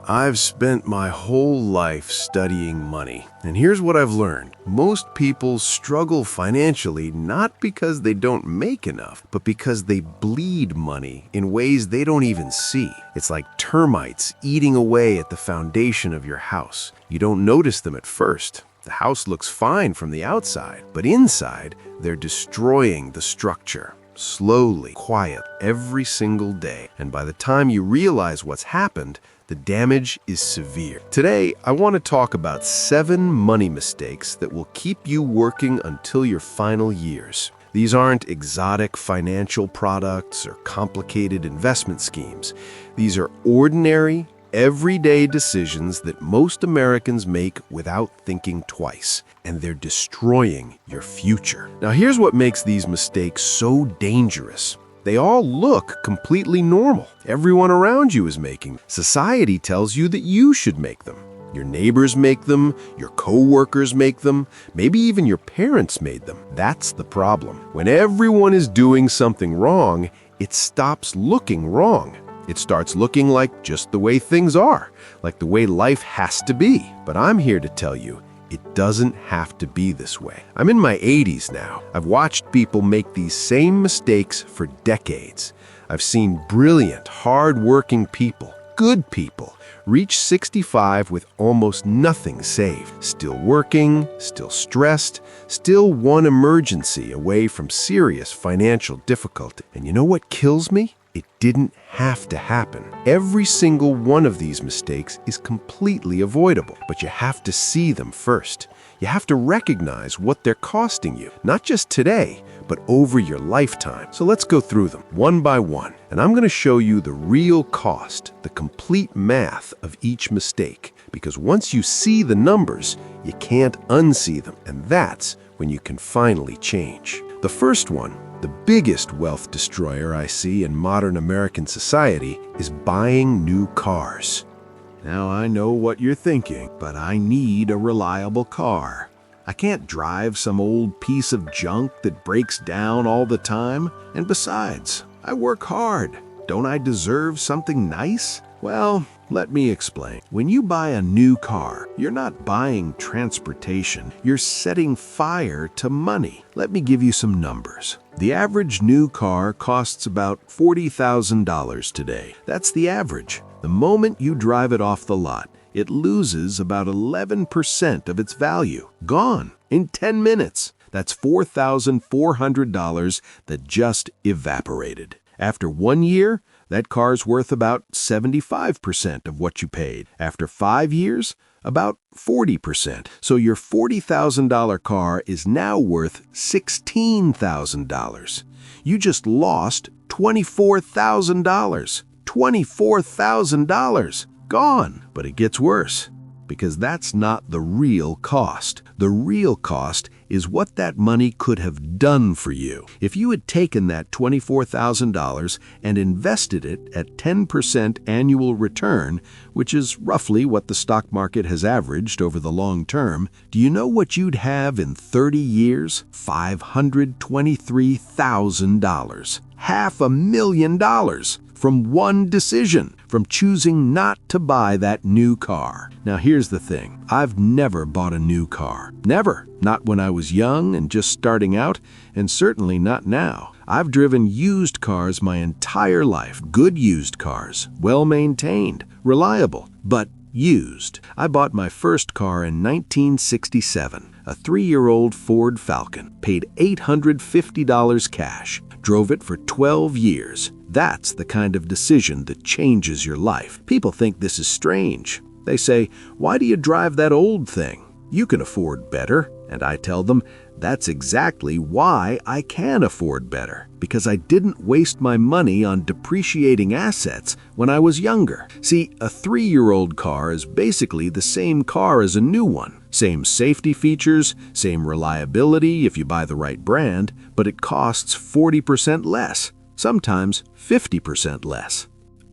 I've spent my whole life studying money, and here's what I've learned. Most people struggle financially not because they don't make enough, but because they bleed money in ways they don't even see. It's like termites eating away at the foundation of your house. You don't notice them at first. The house looks fine from the outside, but inside, they're destroying the structure. Slowly, quiet, every single day. And by the time you realize what's happened, the damage is severe. Today, I want to talk about 7 money mistakes that will keep you working until your final years. These aren't exotic financial products or complicated investment schemes. These are ordinary, everyday decisions that most Americans make without thinking twice, and they're destroying your future. Now, here's what makes these mistakes so dangerous. They all look completely normal. Everyone around you is making them. Society tells you that you should make them. Your neighbors make them, your co-workers make them, maybe even your parents made them. That's the problem. When everyone is doing something wrong, it stops looking wrong. It starts looking like just the way things are, like the way life has to be. But I'm here to tell you, it doesn't have to be this way. I'm in my 80s now. I've watched people make these same mistakes for decades. I've seen brilliant, hard-working people, good people, reach 65 with almost nothing saved. Still working, still stressed, still one emergency away from serious financial difficulty. And you know what kills me? It didn't have to happen. Every single one of these mistakes is completely avoidable, but you have to see them first. You have to recognize what they're costing you, not just today, but over your lifetime. So let's go through them one by one, and I'm going to show you the real cost, the complete math of each mistake, because once you see the numbers, you can't unsee them, and that's when you can finally change. The first one, the biggest wealth destroyer I see in modern American society, is buying new cars. Now, I know what you're thinking, but I need a reliable car. I can't drive some old piece of junk that breaks down all the time. And besides, I work hard. Don't I deserve something nice? Well, let me explain. When you buy a new car, you're not buying transportation. You're setting fire to money. Let me give you some numbers. The average new car costs about $40,000 today. That's the average. The moment you drive it off the lot, it loses about 11% of its value. Gone in 10 minutes. That's $4,400 that just evaporated. After 1 year, that car's worth about 75% of what you paid. After 5 years, about 40%. So your $40,000 car is now worth $16,000. You just lost $24,000. $24,000. Gone. But it gets worse, because that's not the real cost. The real cost is what that money could have done for you. If you had taken that $24,000 and invested it at 10% annual return, which is roughly what the stock market has averaged over the long term, do you know what you'd have in 30 years? $523,000. $500,000. From one decision, from choosing not to buy that new car. Now here's the thing, I've never bought a new car. Never. Not when I was young and just starting out, and certainly not now. I've driven used cars my entire life. Good used cars, well-maintained, reliable, but used. I bought my first car in 1967, a 3-year-old Ford Falcon. Paid $850 cash. Drove it for 12 years. That's the kind of decision that changes your life. People think this is strange. They say, "Why do you drive that old thing? You can afford better." And I tell them, that's exactly why I can afford better. Because I didn't waste my money on depreciating assets when I was younger. See, a 3-year-old car is basically the same car as a new one. Same safety features, same reliability if you buy the right brand, but it costs 40% less. Sometimes 50% less.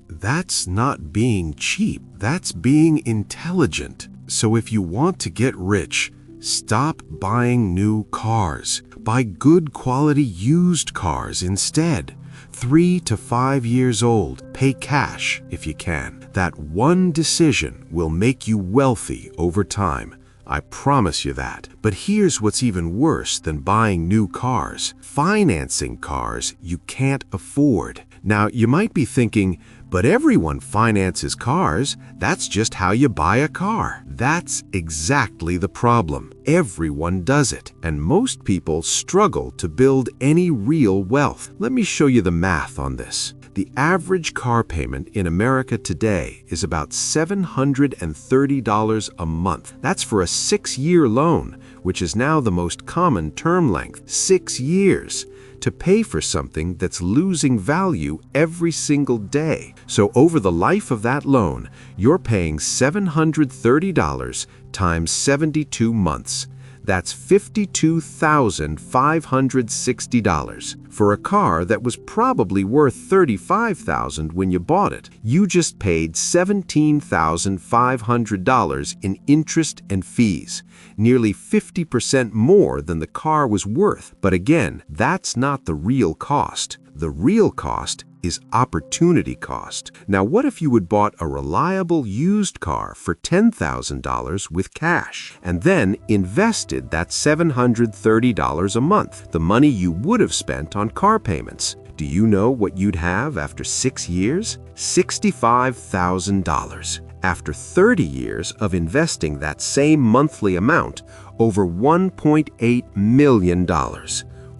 That's not being cheap. That's being intelligent. So if you want to get rich, stop buying new cars. Buy good quality used cars instead. 3 to 5 years old. Pay cash if you can. That one decision will make you wealthy over time. I promise you that. But here's what's even worse than buying new cars: financing cars you can't afford. Now, you might be thinking, but everyone finances cars. That's just how you buy a car. That's exactly the problem. Everyone does it, and most people struggle to build any real wealth. Let me show you the math on this. The average car payment in America today is about $730 a month. That's for a 6-year loan, which is now the most common term length. 6 years to pay for something that's losing value every single day. So over the life of that loan, you're paying $730 times 72 months. That's $52,560 for a car that was probably worth $35,000 when you bought it. You just paid $17,500 in interest and fees, nearly 50% more than the car was worth. But again, that's not the real cost. The real cost is opportunity cost. Now, what if you had bought a reliable used car for $10,000 with cash and then invested that $730 a month, the money you would have spent on car payments? Do you know what you'd have after 6 years? $65,000. After 30 years of investing that same monthly amount, over $1.8 million.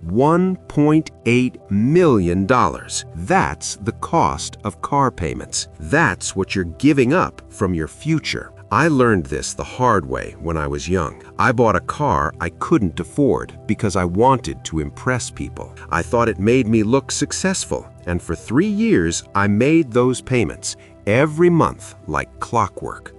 $1.8 million. That's the cost of car payments. That's what you're giving up from your future. I learned this the hard way when I was young. I bought a car I couldn't afford because I wanted to impress people. I thought it made me look successful, and for 3 years I made those payments every month like clockwork.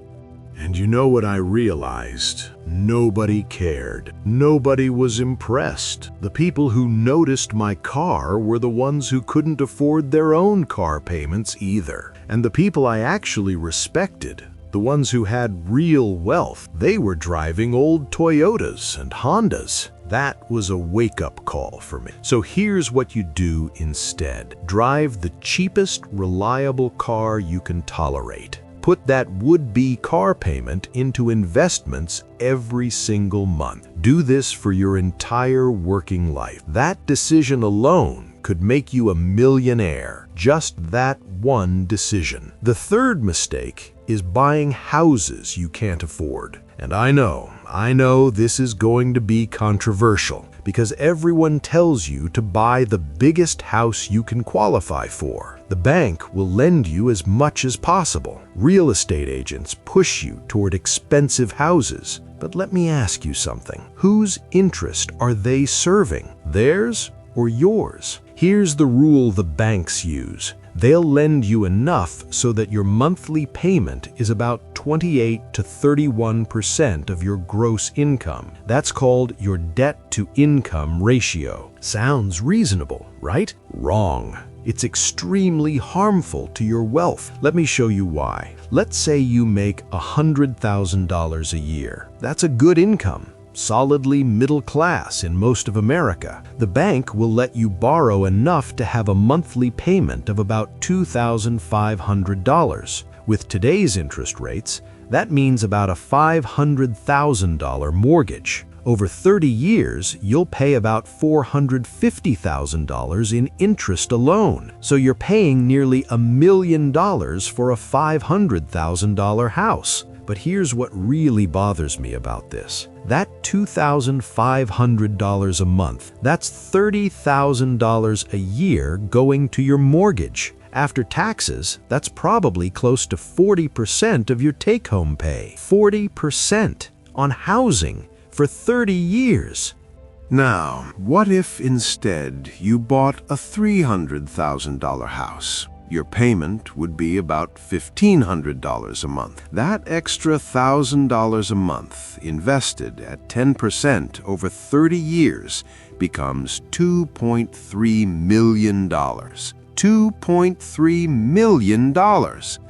And you know what I realized? Nobody cared. Nobody was impressed. The people who noticed my car were the ones who couldn't afford their own car payments either. And the people I actually respected, the ones who had real wealth, they were driving old Toyotas and Hondas. That was a wake-up call for me. So here's what you do instead. Drive the cheapest, reliable car you can tolerate. Put that would-be car payment into investments every single month. Do this for your entire working life. That decision alone could make you a millionaire. Just that one decision. The third mistake is buying houses you can't afford. And I know this is going to be controversial because everyone tells you to buy the biggest house you can qualify for. The bank will lend you as much as possible. Real estate agents push you toward expensive houses. But let me ask you something. Whose interest are they serving? Theirs or yours? Here's the rule the banks use. They'll lend you enough so that your monthly payment is about 28 to 31% of your gross income. That's called your debt-to-income ratio. Sounds reasonable, right? Wrong. It's extremely harmful to your wealth. Let me show you why. Let's say you make $100,000 a year. That's a good income. Solidly middle class in most of America. The bank will let you borrow enough to have a monthly payment of about $2,500. With today's interest rates, that means about a $500,000 mortgage. Over 30 years, you'll pay about $450,000 in interest alone. So you're paying nearly $1 million for a $500,000 house. But here's what really bothers me about this. That $2,500 a month, that's $30,000 a year going to your mortgage. After taxes, that's probably close to 40% of your take-home pay. 40% on housing for 30 years. Now, what if instead you bought a $300,000 house? Your payment would be about $1,500 a month. That extra $1,000 a month invested at 10% over 30 years becomes $2.3 million. $2.3 million.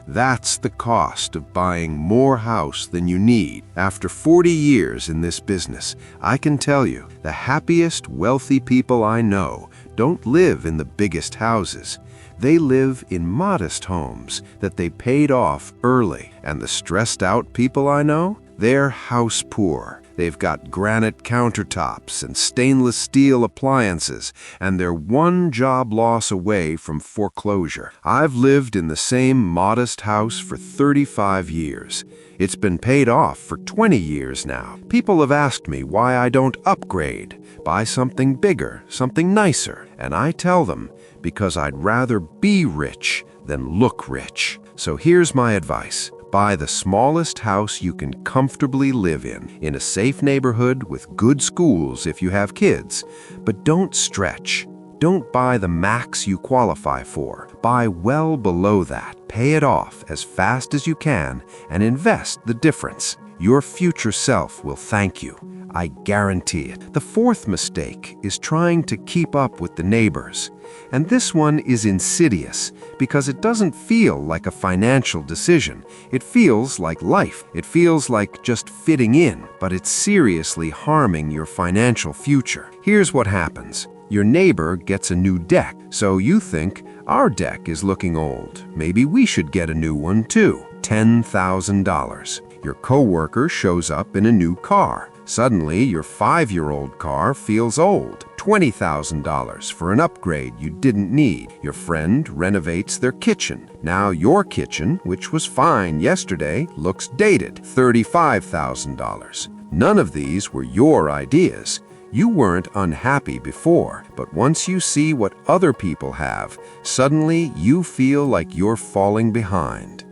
That's the cost of buying more house than you need. After 40 years in this business, I can tell you, the happiest, wealthy people I know don't live in the biggest houses. They live in modest homes that they paid off early. And the stressed out people I know, they're house poor. They've got granite countertops and stainless steel appliances, and they're one job loss away from foreclosure. I've lived in the same modest house for 35 years. It's been paid off for 20 years now. People have asked me why I don't upgrade, buy something bigger, something nicer, and I tell them because I'd rather be rich than look rich. So here's my advice. Buy the smallest house you can comfortably live in a safe neighborhood with good schools if you have kids. But don't stretch. Don't buy the max you qualify for. Buy well below that. Pay it off as fast as you can and invest the difference. Your future self will thank you. I guarantee it. The fourth mistake is trying to keep up with the neighbors. And this one is insidious because it doesn't feel like a financial decision. It feels like life. It feels like just fitting in, but it's seriously harming your financial future. Here's what happens. Your neighbor gets a new deck, so you think, our deck is looking old. Maybe we should get a new one too. $10,000. Your coworker shows up in a new car. Suddenly, your 5-year-old car feels old. $20,000 for an upgrade you didn't need. Your friend renovates their kitchen. Now your kitchen, which was fine yesterday, looks dated. $35,000. None of these were your ideas. You weren't unhappy before, but once you see what other people have, suddenly you feel like you're falling behind.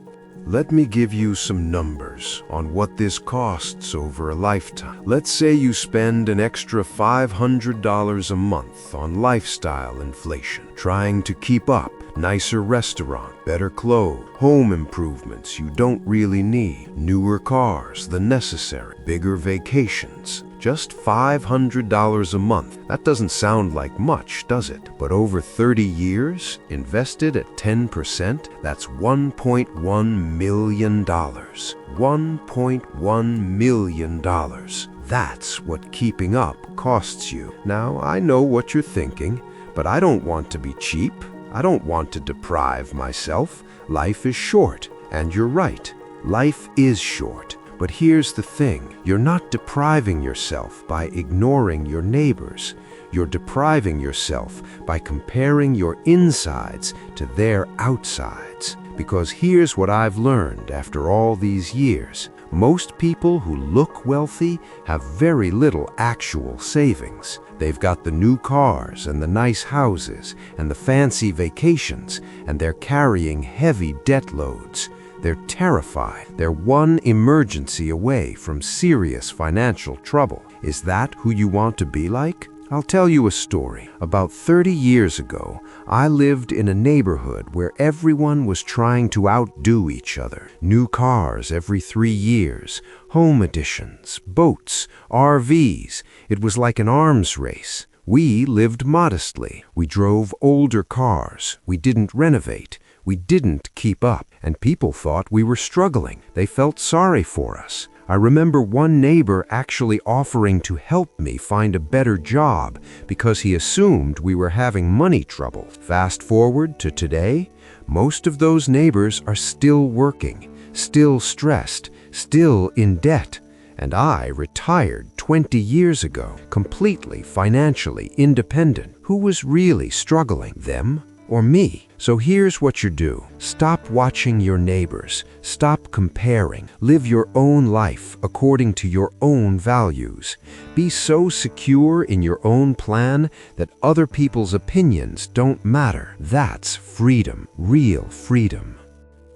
Let me give you some numbers on what this costs over a lifetime. Let's say you spend an extra $500 a month on lifestyle inflation, trying to keep up. Nicer restaurant, better clothes, home improvements you don't really need, newer cars, the necessary, bigger vacations. Just $500 a month. That doesn't sound like much, does it? But over 30 years, invested at 10%, that's $1.1 million. $1.1 million. That's what keeping up costs you. Now, I know what you're thinking, but I don't want to be cheap. I don't want to deprive myself. Life is short, and you're right. Life is short. But here's the thing, you're not depriving yourself by ignoring your neighbors. You're depriving yourself by comparing your insides to their outsides. Because here's what I've learned after all these years. Most people who look wealthy have very little actual savings. They've got the new cars and the nice houses and the fancy vacations, and they're carrying heavy debt loads. They're terrified. They're one emergency away from serious financial trouble. Is that who you want to be like? I'll tell you a story. About 30 years ago, I lived in a neighborhood where everyone was trying to outdo each other. New cars every 3 years, home additions, boats, RVs. It was like an arms race. We lived modestly. We drove older cars. We didn't renovate. We didn't keep up, and people thought we were struggling. They felt sorry for us. I remember one neighbor actually offering to help me find a better job because he assumed we were having money trouble. Fast forward to today, most of those neighbors are still working, still stressed, still in debt. And I retired 20 years ago, completely financially independent. Who was really struggling, them or me? So here's what you do. Stop watching your neighbors. Stop comparing. Live your own life according to your own values. Be so secure in your own plan that other people's opinions don't matter. That's freedom, real freedom.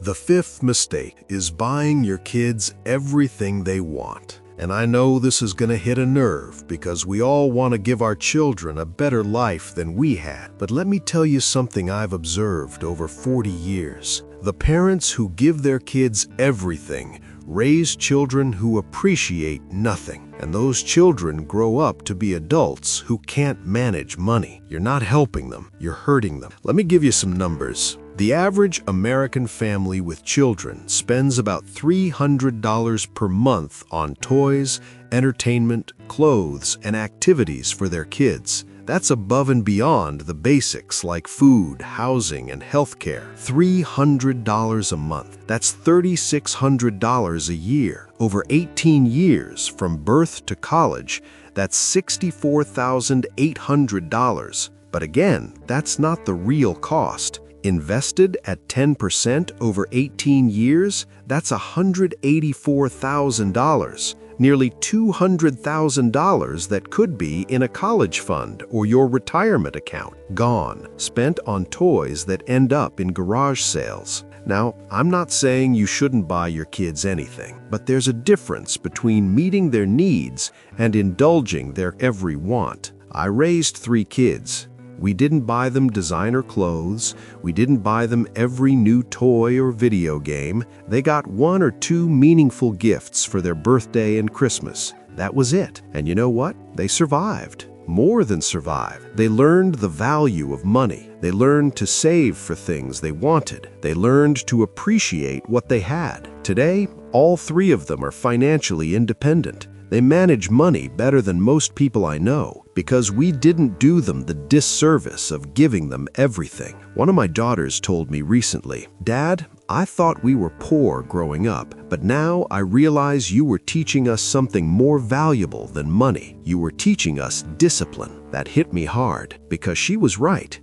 The fifth mistake is buying your kids everything they want. And I know this is going to hit a nerve because we all want to give our children a better life than we had. But let me tell you something I've observed over 40 years. The parents who give their kids everything raise children who appreciate nothing. And those children grow up to be adults who can't manage money. You're not helping them, you're hurting them. Let me give you some numbers. The average American family with children spends about $300 per month on toys, entertainment, clothes, and activities for their kids. That's above and beyond the basics like food, housing, and healthcare. $300 a month. That's $3,600 a year. Over 18 years, from birth to college, that's $64,800. But again, that's not the real cost. Invested at 10% over 18 years, that's $184,000. Nearly $200,000 that could be in a college fund or your retirement account. Gone, spent on toys that end up in garage sales. Now, I'm not saying you shouldn't buy your kids anything, but there's a difference between meeting their needs and indulging their every want. I raised 3 kids. We didn't buy them designer clothes. We didn't buy them every new toy or video game. They got 1 or 2 meaningful gifts for their birthday and Christmas. That was it. And you know what? They survived. More than survived. They learned the value of money. They learned to save for things they wanted. They learned to appreciate what they had. Today, all 3 of them are financially independent. They manage money better than most people I know because we didn't do them the disservice of giving them everything. One of my daughters told me recently, "Dad, I thought we were poor growing up, but now I realize you were teaching us something more valuable than money. You were teaching us discipline." That hit me hard because she was right.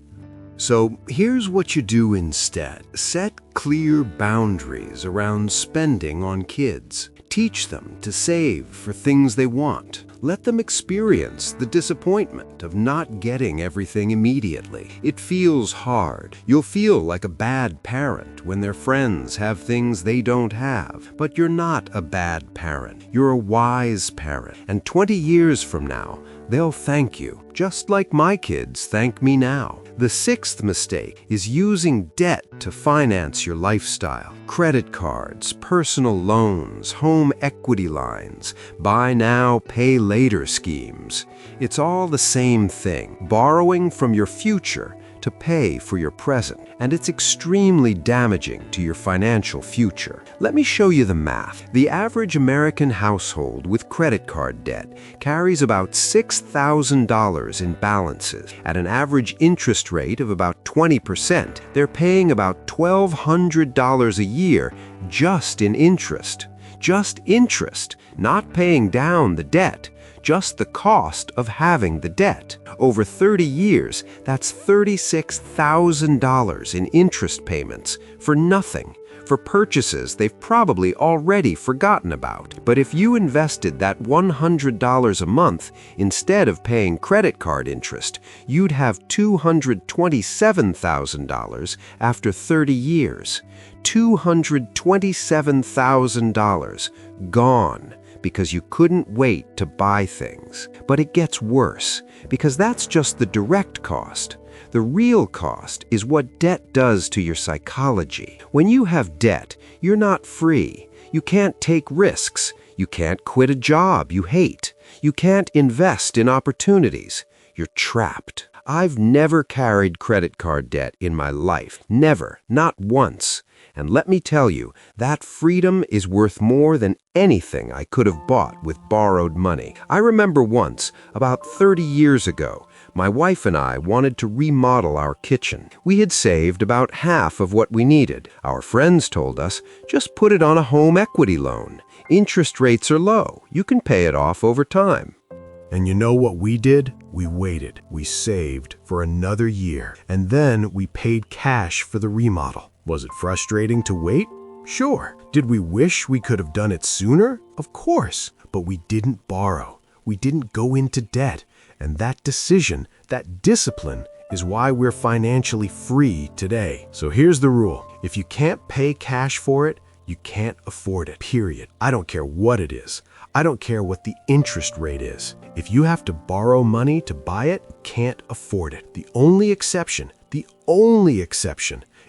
So here's what you do instead. Set clear boundaries around spending on kids. Teach them to save for things they want. Let them experience the disappointment of not getting everything immediately. It feels hard. You'll feel like a bad parent when their friends have things they don't have. But you're not a bad parent. You're a wise parent. And 20 years from now, they'll thank you, just like my kids thank me now. The 6th mistake is using debt to finance your lifestyle. Credit cards, personal loans, home equity lines, buy now, pay later schemes. It's all the same thing, borrowing from your future to pay for your present, and it's extremely damaging to your financial future. Let me show you the math. The average American household with credit card debt carries about $6,000 in balances. At an average interest rate of about 20%, they're paying about $1,200 a year just in interest. Just interest, not paying down the debt. Just the cost of having the debt. Over 30 years, that's $36,000 in interest payments for nothing, for purchases they've probably already forgotten about. But if you invested that $100 a month instead of paying credit card interest, you'd have $227,000 after 30 years. $227,000 gone. Because you couldn't wait to buy things. But it gets worse, because that's just the direct cost. The real cost is what debt does to your psychology. When you have debt, you're not free. You can't take risks. You can't quit a job you hate. You can't invest in opportunities. You're trapped. I've never carried credit card debt in my life. Never. Not once. And let me tell you, that freedom is worth more than anything I could have bought with borrowed money. I remember once, about 30 years ago, my wife and I wanted to remodel our kitchen. We had saved about half of what we needed. Our friends told us, just put it on a home equity loan. Interest rates are low. You can pay it off over time. And you know what we did? We waited. We saved for another year. And then we paid cash for the remodel. Was it frustrating to wait? Sure. Did we wish we could have done it sooner? Of course. But we didn't borrow. We didn't go into debt. And that decision, that discipline, is why we're financially free today. So here's the rule. If you can't pay cash for it, you can't afford it, period. I don't care what it is. I don't care what the interest rate is. If you have to borrow money to buy it, can't afford it. The only exception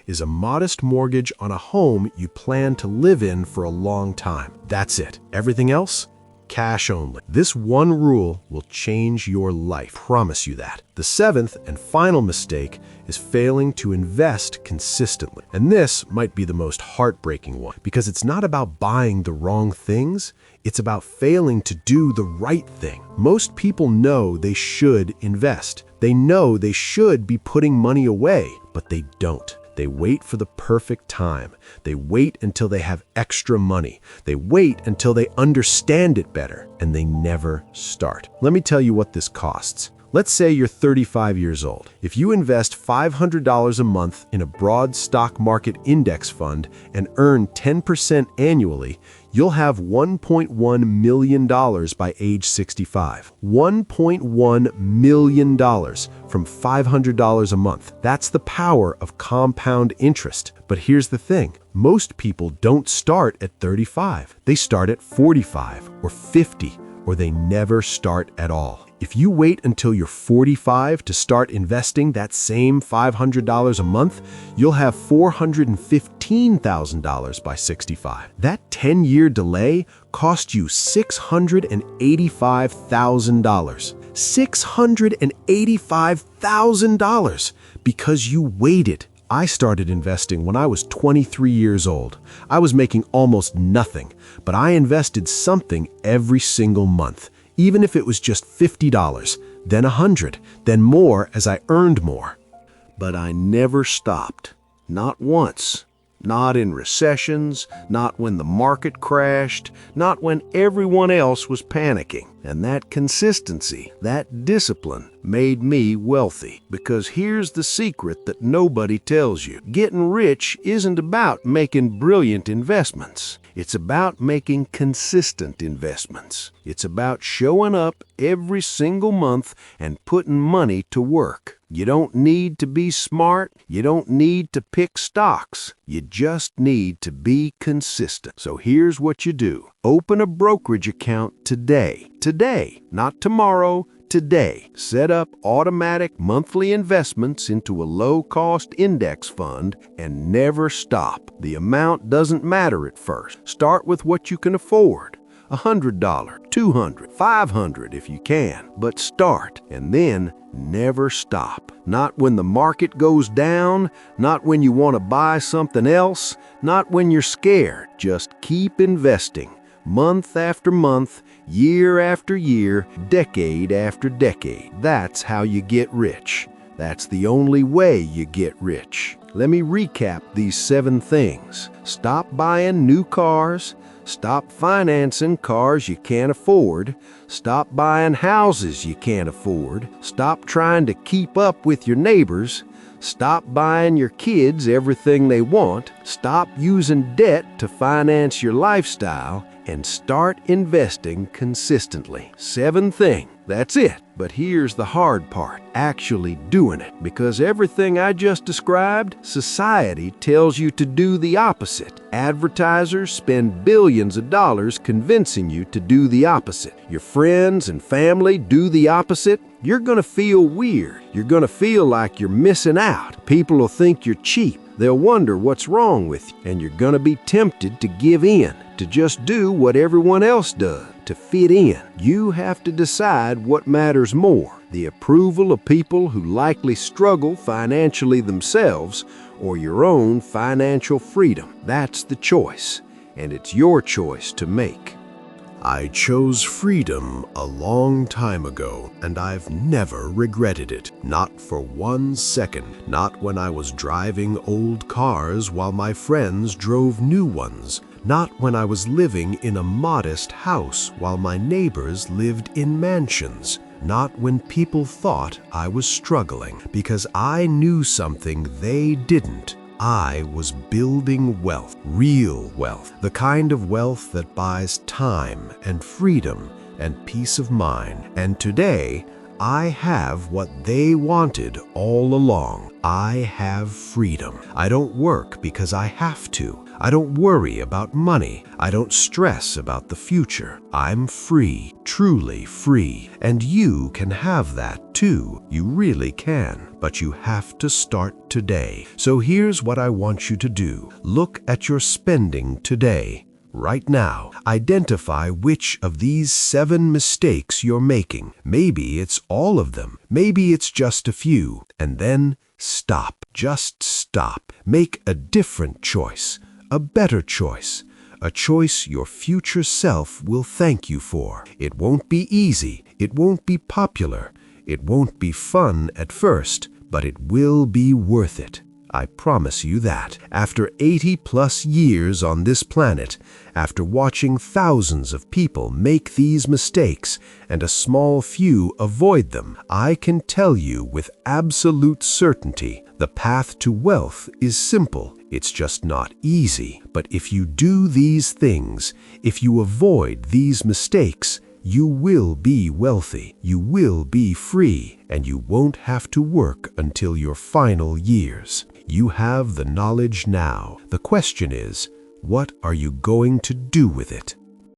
is a modest mortgage on a home you plan to live in for a long time. That's it. Everything else? Cash only. This one rule will change your life. Promise you that. The 7th and final mistake is failing to invest consistently. And this might be the most heartbreaking one because it's not about buying the wrong things. It's about failing to do the right thing. Most people know they should invest, They know they should be putting money away, but they don't. They wait for the perfect time. They wait until they have extra money. They wait until they understand it better, and they never start. Let me tell you what this costs. Let's say you're 35 years old. If you invest $500 a month in a broad stock market index fund and earn 10% annually, you'll have $1.1 million by age 65. $1.1 million from $500 a month. That's the power of compound interest. But here's the thing. Most people don't start at 35. They start at 45 or 50, or they never start at all. If you wait until you're 45 to start investing that same $500 a month, you'll have $415,000 by 65. That 10-year delay cost you $685,000. $685,000 because you waited. I started investing when I was 23 years old. I was making almost nothing, but I invested something every single month. Even if it was just $50, then $100, then more as I earned more. But I never stopped. Not once. Not in recessions, not when the market crashed, not when everyone else was panicking. And that consistency, that discipline, made me wealthy. Because here's the secret that nobody tells you. Getting rich isn't about making brilliant investments. It's about making consistent investments. It's about showing up every single month and putting money to work. You don't need to be smart. You don't need to pick stocks. You just need to be consistent. So here's what you do. Open a brokerage account today. Today, not tomorrow. Today, set up automatic monthly investments into a low-cost index fund and never stop. The amount doesn't matter at first. Start with what you can afford. $100, $200, $500 if you can. But start and then never stop. Not when the market goes down, not when you want to buy something else, not when you're scared. Just keep investing. Month after month, year after year, decade after decade. That's how you get rich. That's the only way you get rich. Let me recap these 7 things. Stop buying new cars. Stop financing cars you can't afford. Stop buying houses you can't afford. Stop trying to keep up with your neighbors. Stop buying your kids everything they want. Stop using debt to finance your lifestyle. And start investing consistently. 7 things. That's it. But here's the hard part, actually doing it. Because everything I just described, society tells you to do the opposite. Advertisers spend billions of dollars convincing you to do the opposite. Your friends and family do the opposite. You're gonna feel weird. You're gonna feel like you're missing out. People will think you're cheap. They'll wonder what's wrong with you. And you're gonna be tempted to give in, to just do what everyone else does, to fit in. You have to decide what matters more, the approval of people who likely struggle financially themselves, or your own financial freedom. That's the choice, and it's your choice to make. I chose freedom a long time ago, and I've never regretted it. Not for 1 second. Not when I was driving old cars while my friends drove new ones. Not when I was living in a modest house while my neighbors lived in mansions. Not when people thought I was struggling, because I knew something they didn't. I was building wealth, real wealth, the kind of wealth that buys time and freedom and peace of mind. And today, I have what they wanted all along. I have freedom. I don't work because I have to. I don't worry about money. I don't stress about the future. I'm free, truly free. And you can have that too. You really can. But you have to start today. So here's what I want you to do. Look at your spending today. Right now, identify which of these 7 mistakes you're making. Maybe it's all of them. Maybe it's just a few. And then stop. Just stop. Make a different choice. A better choice. A choice your future self will thank you for. It won't be easy. It won't be popular. It won't be fun at first, but it will be worth it. I promise you that. After 80+ years on this planet, after watching thousands of people make these mistakes and a small few avoid them, I can tell you with absolute certainty, the path to wealth is simple. It's just not easy. But if you do these things, if you avoid these mistakes, you will be wealthy, you will be free, and you won't have to work until your final years. You have the knowledge now. The question is, what are you going to do with it?